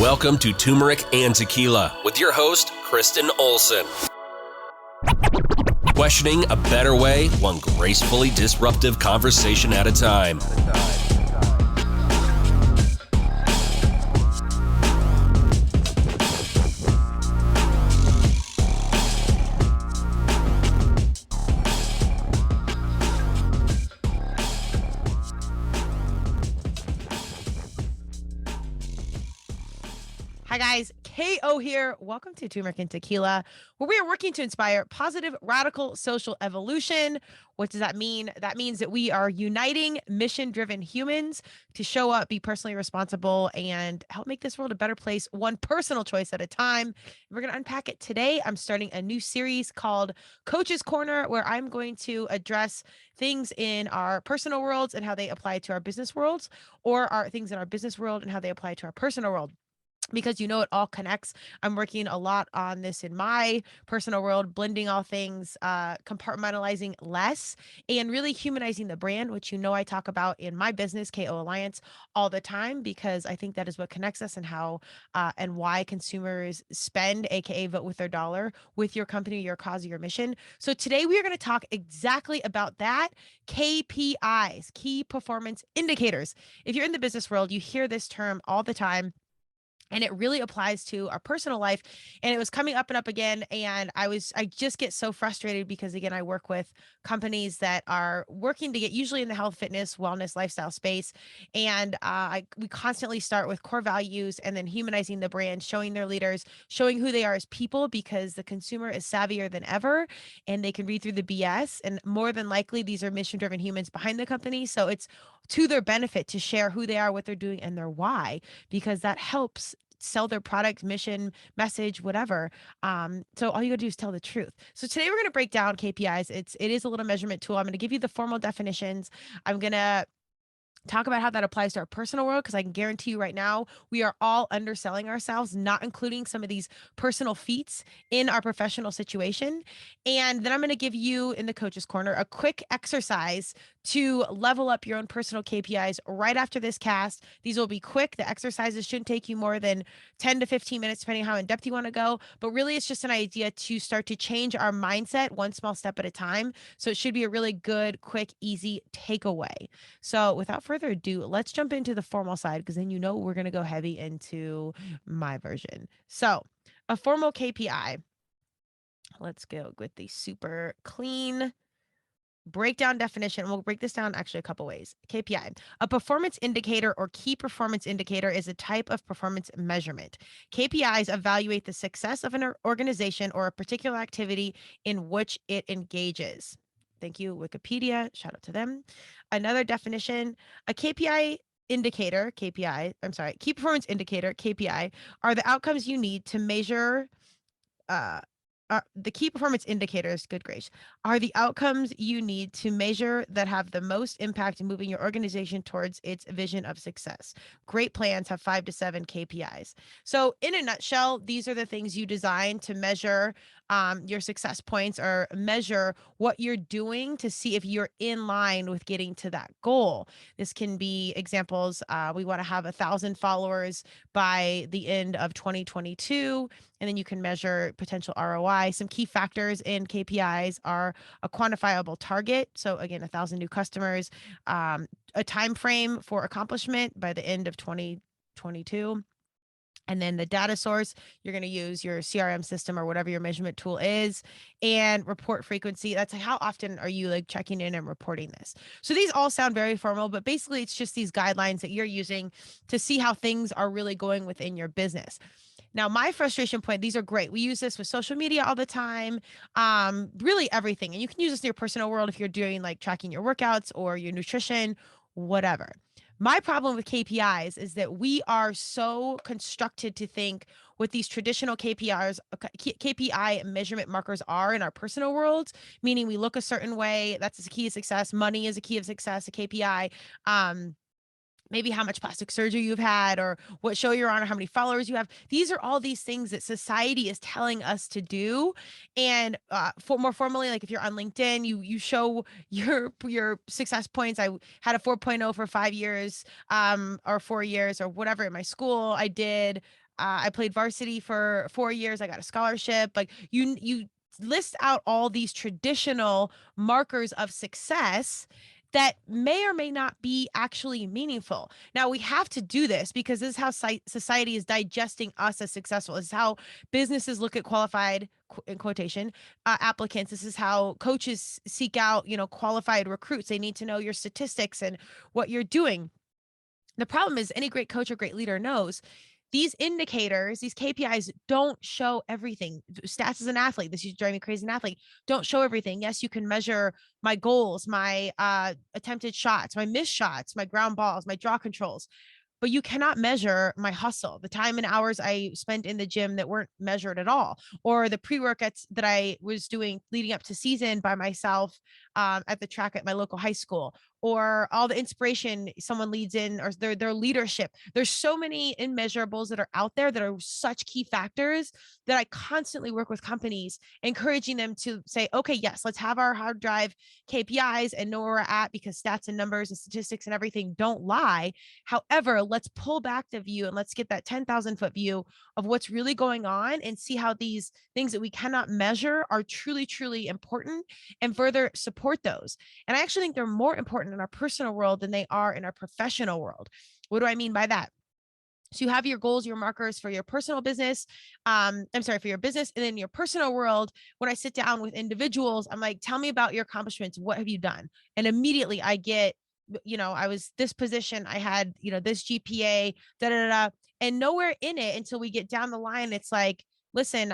Welcome to Turmeric and Tequila with your host, Kristen Olson. Questioning a better way, one gracefully disruptive conversation at a time. Hi guys, KO here. Welcome to Turmeric and Tequila, where we are working to inspire positive, radical social evolution. What does that mean? That means that we are uniting mission-driven humans to show up, be personally responsible, and help make this world a better place, one personal choice at a time. We're going to unpack it today. I'm starting a new series called Coach's Corner, where I'm going to address things in our personal worlds and how they apply to our business worlds, or our things in our business world and how they apply to our personal world. Because it all connects. I'm working a lot on this in my personal world, blending all things, compartmentalizing less, and really humanizing the brand, which I talk about in my business, KO Alliance, all the time, because I think that is what connects us and how and why consumers spend, aka vote with their dollar, with your company, your cause, or your mission. So today we are going to talk exactly about that. KPIs, key performance indicators. If you're in the business world, you hear this term all the time. And it really applies to our personal life. And it was coming up and up again. And I just get so frustrated because, again, I work with companies that are working to get usually in the health, fitness, wellness, lifestyle space. And we constantly start with core values and then humanizing the brand, showing their leaders, showing who they are as people, because the consumer is savvier than ever and they can read through the BS. And more than likely, these are mission driven humans behind the company. So it's to their benefit to share who they are, what they're doing, and their why, because that helps sell their product, mission, message, whatever. So all you gotta do is tell the truth. So today we're gonna break down KPIs. It is a little measurement tool. I'm gonna give you the formal definitions. I'm gonna talk about how that applies to our personal world, because I can guarantee you right now, we are all underselling ourselves, not including some of these personal feats in our professional situation. And then I'm going to give you, in the Coach's Corner, a quick exercise to level up your own personal KPIs right after this cast. These will be quick. The exercises shouldn't take you more than 10 to 15 minutes, depending how in depth you want to go. But really, it's just an idea to start to change our mindset one small step at a time. So it should be a really good, quick, easy takeaway. So without further ado, let's jump into the formal side, because then we're going to go heavy into my version. So a formal KPI. Let's go with the super clean breakdown definition. We'll break this down actually a couple ways. KPI, a performance indicator or key performance indicator, is a type of performance measurement. KPIs evaluate the success of an organization or a particular activity in which it engages. Thank you, Wikipedia. Shout out to them. Another definition, a KPI indicator, key performance indicator, KPI, are the outcomes you need to measure the key performance indicators, good grace, are the outcomes you need to measure that have the most impact in moving your organization towards its vision of success. Great plans have 5 to 7 KPIs. So in a nutshell, these are the things you design to measure your success points, or measure what you're doing to see if you're in line with getting to that goal. This can be examples. We want to have 1,000 followers by the end of 2022. And then you can measure potential ROI. Some key factors in KPIs are a quantifiable target. So again, 1,000 new customers, a time frame for accomplishment by the end of 2022. And then the data source, you're going to use your CRM system or whatever your measurement tool is, and report frequency. That's like, how often are you checking in and reporting this? So these all sound very formal, but basically it's just these guidelines that you're using to see how things are really going within your business. Now, my frustration point, these are great. We use this with social media all the time, really everything. And you can use this in your personal world if you're doing tracking your workouts or your nutrition, whatever. My problem with KPIs is that we are so constructed to think what these traditional KPI measurement markers are in our personal world, meaning we look a certain way. That's a key of success. Money is a key of success, a KPI. Maybe how much plastic surgery you've had, or what show you're on, or how many followers you have. These are all these things that society is telling us to do. And for more formally, if you're on LinkedIn, you show your success points. I had a 4.0 for 5 years, or 4 years, or whatever. In my school, I did I played varsity for 4 years. I got a scholarship. Like you list out all these traditional markers of success that may or may not be actually meaningful. Now, we have to do this because this is how society is digesting us as successful. This is how businesses look at qualified, in quotation, applicants. This is how coaches seek out, qualified recruits. They need to know your statistics and what you're doing. The problem is, any great coach or great leader knows these indicators, these KPIs don't show everything. Stats as an athlete, this is driving me crazy, an athlete, don't show everything. Yes, you can measure my goals, my attempted shots, my missed shots, my ground balls, my draw controls, but you cannot measure my hustle, the time and hours I spent in the gym that weren't measured at all, or the pre-workouts that I was doing leading up to season by myself at the track at my local high school, or all the inspiration someone leads in, or their leadership. There's so many immeasurables that are out there that are such key factors that I constantly work with companies, encouraging them to say, okay, yes, let's have our hard drive KPIs and know where we're at, because stats and numbers and statistics and everything don't lie. However, let's pull back the view and let's get that 10,000-foot view of what's really going on and see how these things that we cannot measure are truly, truly important, and further support those. And I actually think they're more important in our personal world than they are in our professional world. What do I mean by that? So you have your goals, your markers for your personal business. For your business. And then your personal world, when I sit down with individuals, I'm like, tell me about your accomplishments. What have you done? And immediately I get, I was this position, I had, this GPA, da, da, da. And nowhere in it until we get down the line, it's like, listen,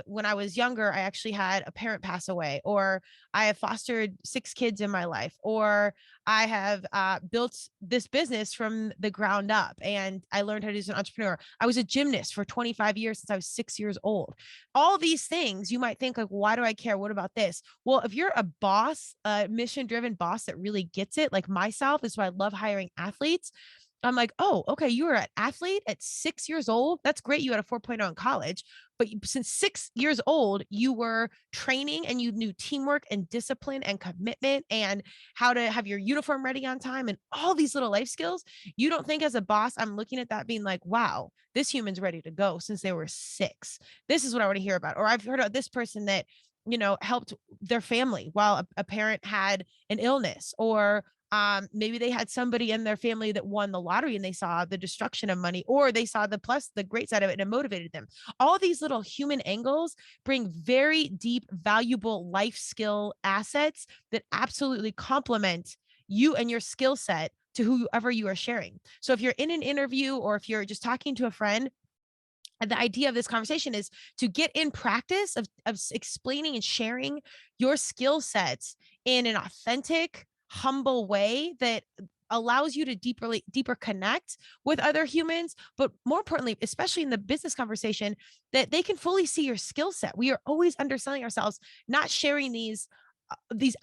when I was younger, I actually had a parent pass away, or I have fostered 6 kids in my life, or I have built this business from the ground up, and I learned how to do as an entrepreneur. I was a gymnast for 25 years since I was 6 years old. All these things you might think like, why do I care? What about this? Well, if you're a boss, a mission-driven boss that really gets it, like myself, is why I love hiring athletes. I'm like, oh, okay, you were an athlete at 6 years old. That's great. You had a 4.0 in college, but since 6 years old, you were training and you knew teamwork and discipline and commitment and how to have your uniform ready on time and all these little life skills. You don't think as a boss, I'm looking at that being like, wow, this human's ready to go since they were 6. This is what I want to hear about. Or I've heard about this person that, helped their family while a parent had an illness, or maybe they had somebody in their family that won the lottery and they saw the destruction of money, or they saw the great side of it, and it motivated them. All these little human angles bring very deep, valuable life skill assets that absolutely complement you and your skill set to whoever you are sharing. So if you're in an interview or if you're just talking to a friend, the idea of this conversation is to get in practice of explaining and sharing your skill sets in an authentic, humble way that allows you to deeper connect with other humans, but more importantly, especially in the business conversation, that they can fully see your skill set. We are always underselling ourselves, not sharing these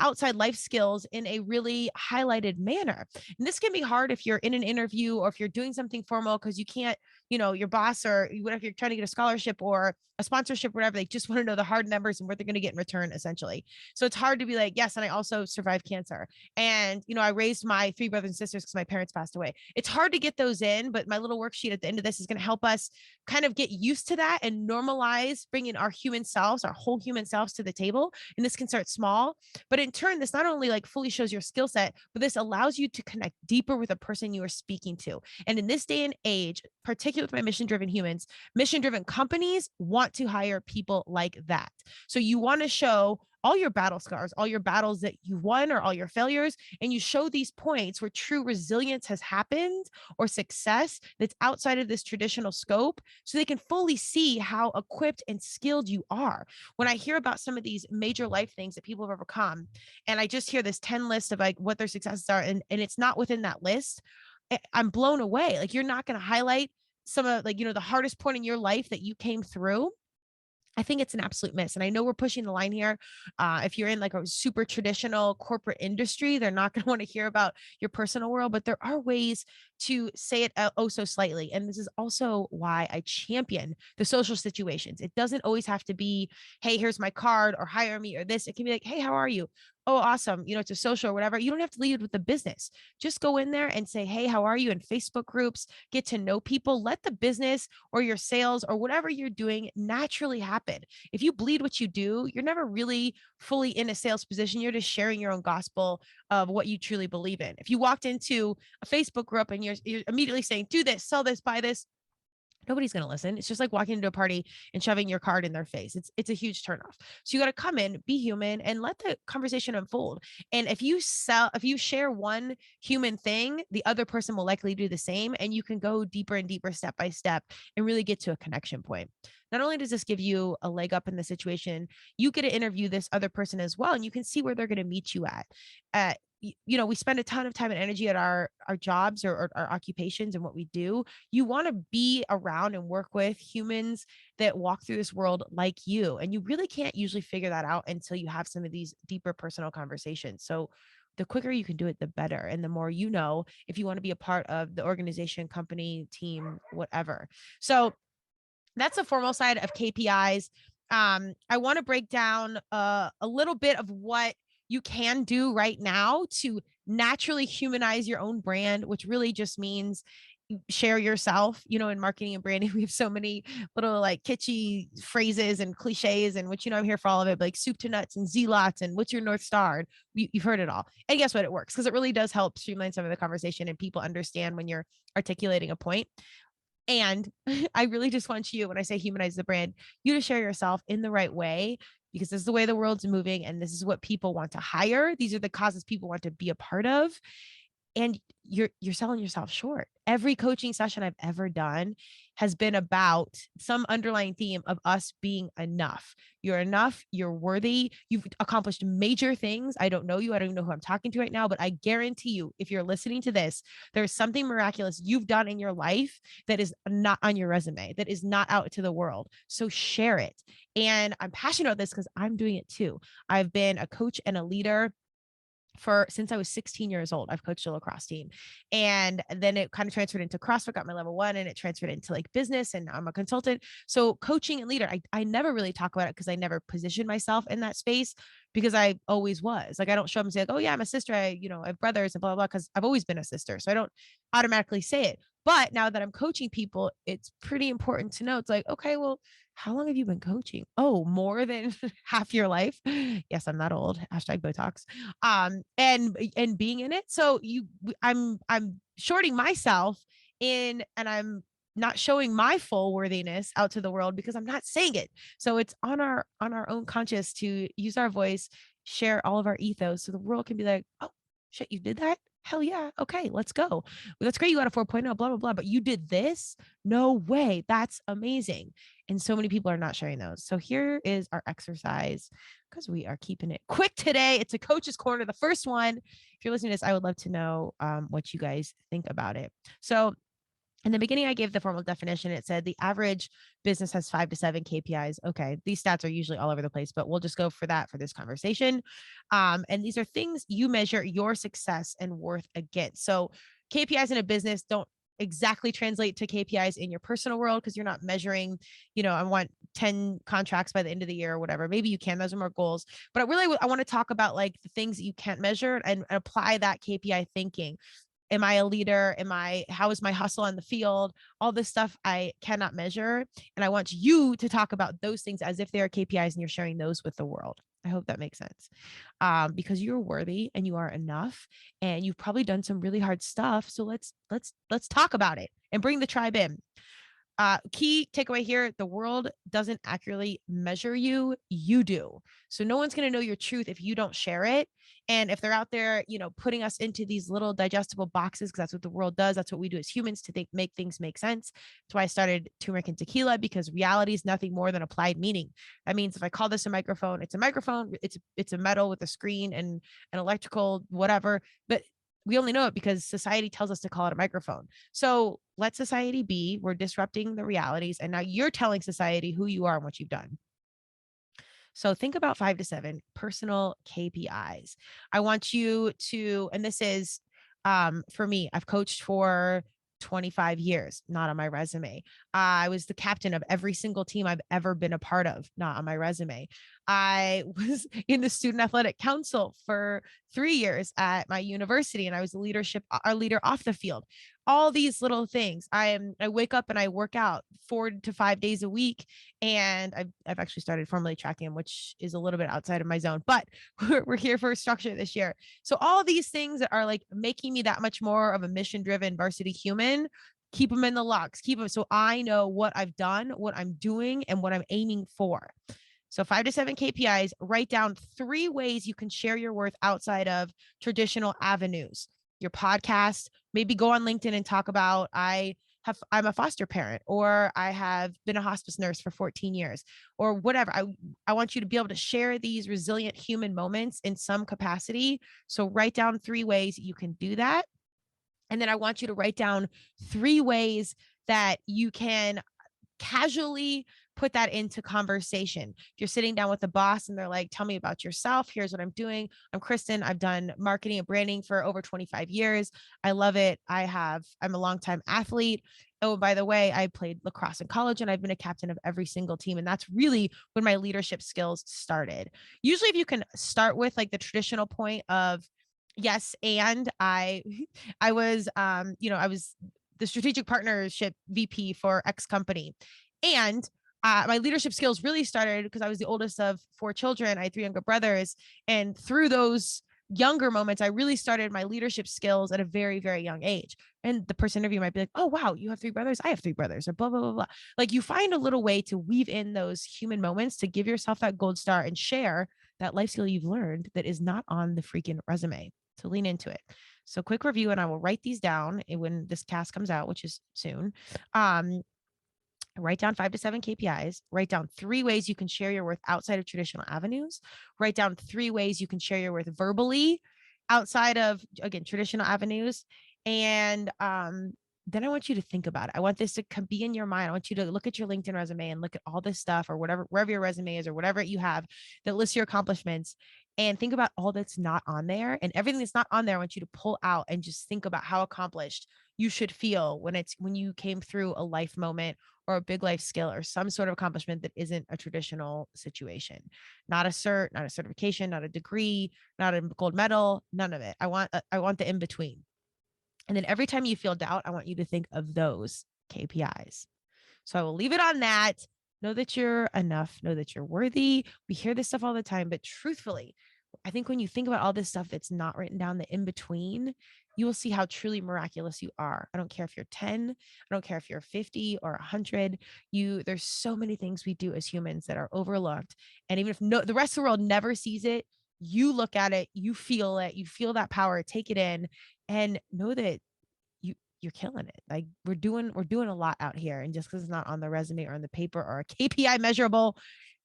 outside life skills in a really highlighted manner. And this can be hard if you're in an interview or if you're doing something formal, because you can't, your boss, or what if you're trying to get a scholarship or a sponsorship, whatever, they just want to know the hard numbers and what they're going to get in return, essentially. So it's hard to be like, yes, and I also survived cancer. And, I raised my 3 brothers and sisters because my parents passed away. It's hard to get those in, but my little worksheet at the end of this is going to help us kind of get used to that and normalize bringing our human selves, our whole human selves to the table. And this can start small, but in turn, this not only like fully shows your skill set, but this allows you to connect deeper with a person you are speaking to. And in this day and age, particularly with my mission-driven humans, mission-driven companies want to hire people like that. So you want to show all your battle scars, all your battles that you won, or all your failures, and you show these points where true resilience has happened, or success that's outside of this traditional scope, so they can fully see how equipped and skilled you are. When I hear about some of these major life things that people have overcome, and I just hear this 10 list of like what their successes are, and it's not within that list, I'm blown away. Like, you're not going to highlight some of, like, the hardest point in your life that you came through. I think it's an absolute miss. And I know we're pushing the line here. If you're in like a super traditional corporate industry, they're not going to want to hear about your personal world, but there are ways to say it oh so slightly. And this is also why I champion the social situations. It doesn't always have to be, hey, here's my card, or hire me, or this. It can be like, hey, how are you? oh, awesome, it's a social or whatever, you don't have to lead with the business. Just go in there and say, hey, how are you, in Facebook groups, get to know people, let the business or your sales or whatever you're doing naturally happen. If you bleed what you do, you're never really fully in a sales position. You're just sharing your own gospel of what you truly believe in. If you walked into a Facebook group and you're immediately saying, do this, sell this, buy this, nobody's going to listen. It's just like walking into a party and shoving your card in their face. It's a huge turnoff. So you got to come in, be human, and let the conversation unfold. And if you share one human thing, the other person will likely do the same, and you can go deeper and deeper, step by step, and really get to a connection point. Not only does this give you a leg up in the situation, you get to interview this other person as well, and you can see where they're going to meet you at. We spend a ton of time and energy at our jobs or our occupations and what we do. You want to be around and work with humans that walk through this world like you. And you really can't usually figure that out until you have some of these deeper personal conversations. So the quicker you can do it, the better. And the more you know, if you want to be a part of the organization, company, team, whatever. So that's the formal side of KPIs. I want to break down a little bit of what you can do right now to naturally humanize your own brand, which really just means share yourself. In marketing and branding, we have so many little like kitschy phrases and cliches, and which, I'm here for all of it, like soup to nuts and zealots and what's your North Star. You've heard it all. And guess what? It works because it really does help streamline some of the conversation and people understand when you're articulating a point. And I really just want you, when I say humanize the brand, you to share yourself in the right way, because this is the way the world's moving and this is what people want to hire. These are the causes people want to be a part of. And you're selling yourself short. Every coaching session I've ever done has been about some underlying theme of us being enough. You're enough. You're worthy. You've accomplished major things. I don't know you. I don't even know who I'm talking to right now, but I guarantee you, if you're listening to this, there's something miraculous you've done in your life that is not on your resume, that is not out to the world. So share it. And I'm passionate about this because I'm doing it too. I've been a coach and a leader since I was 16 years old. I've coached a lacrosse team, and then it kind of transferred into CrossFit, got my level 1, and it transferred into like business, and I'm a consultant. So coaching and leader, I never really talk about it because I never positioned myself in that space, because I always was like, I don't show up and say like, oh yeah, I'm a sister. I have brothers and blah, blah, blah. Cause I've always been a sister. So I don't automatically say it. But now that I'm coaching people, it's pretty important to know. It's like, okay, well, how long have you been coaching? Oh, more than half your life. Yes, I'm not old. Hashtag Botox. And being in it. So I'm shorting myself in, and I'm not showing my full worthiness out to the world because I'm not saying it. So it's on our own conscious to use our voice, share all of our ethos, so the world can be like, oh shit, you did that? Hell yeah. Okay, let's go. Well, that's great. You got a 4.0, blah, blah, blah. But you did this? No way. That's amazing. And so many people are not sharing those. So here is our exercise, because we are keeping it quick today. It's a coach's corner, the first one. If you're listening to this, I would love to know what you guys think about it. So in the beginning, I gave the formal definition. It said the average business has 5 to 7 KPIs. Okay, these stats are usually all over the place, but we'll just go for that for this conversation. And these are things you measure your success and worth against. So KPIs in a business don't exactly translate to KPIs in your personal world, because you're not measuring, I want 10 contracts by the end of the year or whatever. Maybe you can, those are more goals. But I want to talk about like the things that you can't measure and apply that KPI thinking. Am I a leader? How is my hustle on the field? All this stuff I cannot measure. And I want you to talk about those things as if they are KPIs and you're sharing those with the world. I hope that makes sense. Because you're worthy and you are enough, and you've probably done some really hard stuff. So let's talk about it and bring the tribe in. Key takeaway here: the world doesn't accurately measure you, you do. So no one's going to know your truth if you don't share it. And if they're out there, putting us into these little digestible boxes, because that's what the world does. That's what we do as humans to make things make sense. That's why I started Turmeric and Tequila, because reality is nothing more than applied meaning. That means if I call this a microphone, it's a microphone. It's a metal with a screen and an electrical whatever. But we only know it because society tells us to call it a microphone. So let society be. We're disrupting the realities. And now you're telling society who you are and what you've done. So think about 5 to 7 personal KPIs. I want you to, and this is for me, I've coached for 25 years, not on my resume. I was the captain of every single team I've ever been a part of, not on my resume. I was in the student athletic council for 3 years at my university, and I was our leader off the field. All these little things. I wake up and I work out 4 to 5 days a week, and I've actually started formally tracking them, which is a little bit outside of my zone, but we're here for a structure this year. So all these things that are like making me that much more of a mission-driven varsity human, keep them in the logs, keep them so I know what I've done, what I'm doing, and what I'm aiming for. So 5 to 7 KPIs, write down 3 ways you can share your worth outside of traditional avenues. Your podcast, maybe go on LinkedIn and talk about, I'm a foster parent, or I have been a hospice nurse for 14 years, or whatever. I want you to be able to share these resilient human moments in some capacity. So write down 3 ways you can do that. And then I want you to write down 3 ways that you can casually put that into conversation. If you're sitting down with the boss and they're like, tell me about yourself. Here's what I'm doing. I'm Kristen. I've done marketing and branding for over 25 years. I love it. I'm a longtime athlete. Oh, by the way, I played lacrosse in college and I've been a captain of every single team. And that's really when my leadership skills started. Usually if you can start with like the traditional point of, yes, and I was, I was the strategic partnership VP for X company. And my leadership skills really started because I was the oldest of 4 children. I had 3 younger brothers. And through those younger moments, I really started my leadership skills at a very, very young age. And the person interviewing might be like, oh, wow, you have 3 brothers. I have 3 brothers, or blah, blah, blah, blah. Like you find a little way to weave in those human moments to give yourself that gold star and share that life skill you've learned that is not on the freaking resume. So lean into it. So quick review, and I will write these down when this cast comes out, which is soon. Write down 5 to 7 KPIs, write down 3 ways you can share your worth outside of traditional avenues, write down 3 ways you can share your worth verbally outside of, again, traditional avenues. And then I want you to think about it. I want this to be in your mind. I want you to look at your LinkedIn resume and look at all this stuff, or whatever, wherever your resume is, or whatever you have that lists your accomplishments, and think about all that's not on there, and everything that's not on there. I want you to pull out and just think about how accomplished you should feel when you came through a life moment or a big life skill or some sort of accomplishment that isn't a traditional situation. Not a cert, not a certification, not a degree, not a gold medal, none of it. I want the in between. And then every time you feel doubt, I want you to think of those KPIs. So I will leave it on that. Know that you're enough. Know that you're worthy. We hear this stuff all the time, but truthfully, I think when you think about all this stuff that's not written down, the in between, you will see how truly miraculous you are. I don't care if you're 10, I don't care if you're 50 or 100. There's so many things we do as humans that are overlooked. And even if the rest of the world never sees it, you look at it, you feel that power, take it in, and know that you're killing it. Like we're doing a lot out here. And just because it's not on the resume or on the paper or a KPI measurable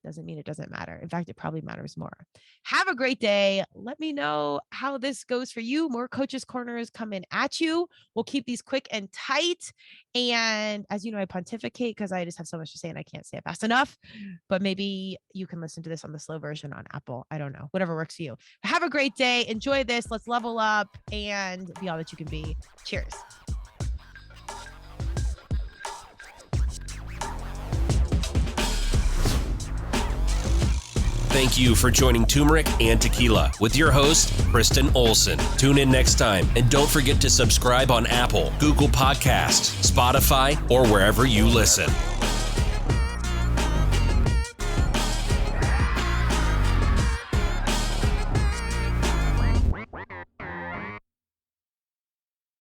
doesn't mean it doesn't matter. In fact, it probably matters more. Have a great day. Let me know how this goes for you. More Coaches Corners coming at you. We'll keep these quick and tight. And as you know, I pontificate because I just have so much to say and I can't say it fast enough. But maybe you can listen to this on the slow version on Apple. I don't know. Whatever works for you. Have a great day. Enjoy this. Let's level up and be all that you can be. Cheers. Thank you for joining Turmeric and Tequila with your host, Kristen Olson. Tune in next time, and don't forget to subscribe on Apple, Google Podcasts, Spotify, or wherever you listen.